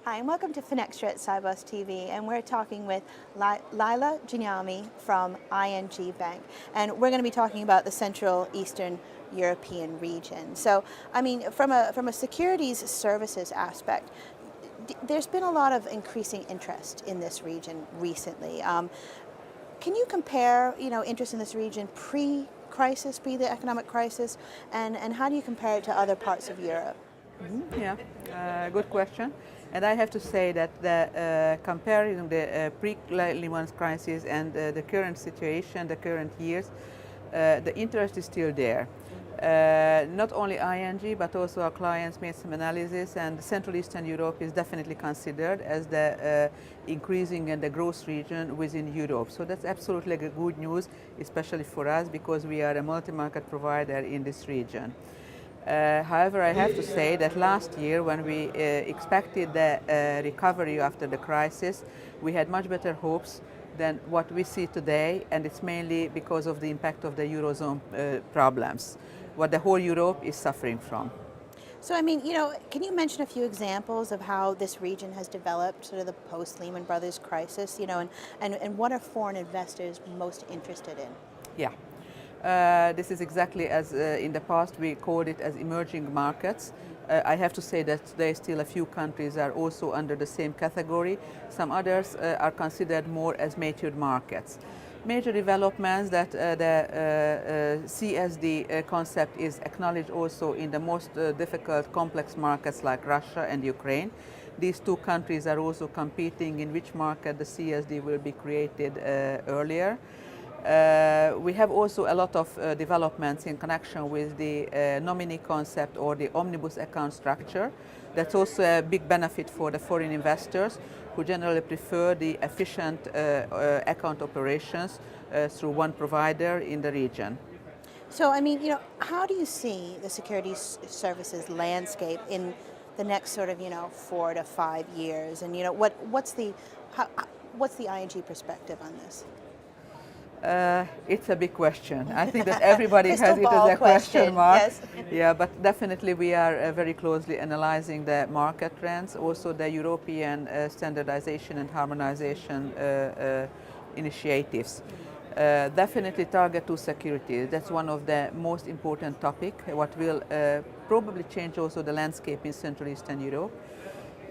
Hi, and welcome to Finextra at Cybos TV, and we're talking with Lilla Juranyi from ING Bank, and we're going to be talking about the Central Eastern European region. So, I mean, from a securities services aspect, there's been a lot of increasing interest in this region recently. Can you compare, interest in this region pre-crisis, pre the economic crisis, and how do you compare it to other parts of Europe? Good question. And I have to say that comparing the pre-Lehmans crisis and the current situation, the current years, the interest is still there. Not only ING, but also our clients made some analysis, and Central Eastern Europe is definitely considered as the increasing and the growth region within Europe. So that's absolutely good news, especially for us, because we are a multi-market provider in this region. However, I have to say that last year, when we expected the recovery after the crisis, we had much better hopes than what we see today, and it's mainly because of the impact of the Eurozone problems, what the whole Europe is suffering from. So, I mean, can you mention a few examples of how this region has developed, sort of the post-Lehman Brothers crisis, and what are foreign investors most interested in? Yeah. This is exactly as in the past we called it as emerging markets. I have to say that today still a few countries are also under the same category. Some others are considered more as matured markets. Major developments that the CSD concept is acknowledged also in the most difficult complex markets like Russia and Ukraine. These two countries are also competing in which market the CSD will be created earlier. We have also a lot of developments in connection with the nominee concept or the omnibus account structure. That's also a big benefit for the foreign investors who generally prefer the efficient account operations through one provider in the region. So, I mean, how do you see the securities services landscape in the next sort of, 4 to 5 years? And, what's the ING perspective on this? It's a big question. I think that everybody has it as a question mark. Yes. Yeah, but definitely we are very closely analyzing the market trends, also the European standardization and harmonization initiatives. Definitely target to security. That's one of the most important topics, what will probably change also the landscape in Central Eastern Europe.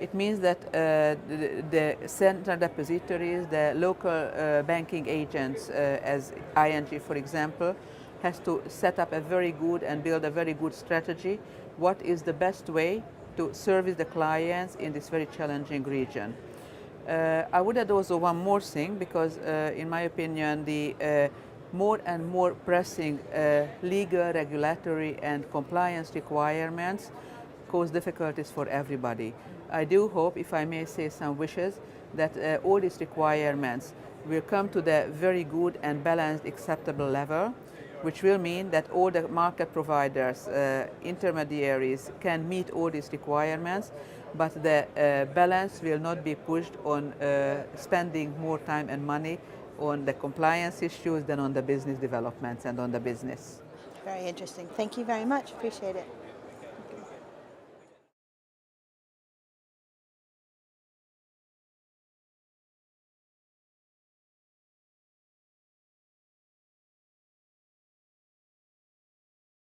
It means that the central depositories, the local banking agents, as ING for example, has to set up a very good and build a very good strategy. What is the best way to service the clients in this very challenging region? I would add also one more thing, because in my opinion, the more and more pressing legal, regulatory and compliance requirements cause difficulties for everybody. I do hope, if I may say some wishes, that all these requirements will come to the very good and balanced acceptable level, which will mean that all the market providers, intermediaries can meet all these requirements, but the balance will not be pushed on spending more time and money on the compliance issues than on the business developments and on the business. Very interesting. Thank you very much. Appreciate it.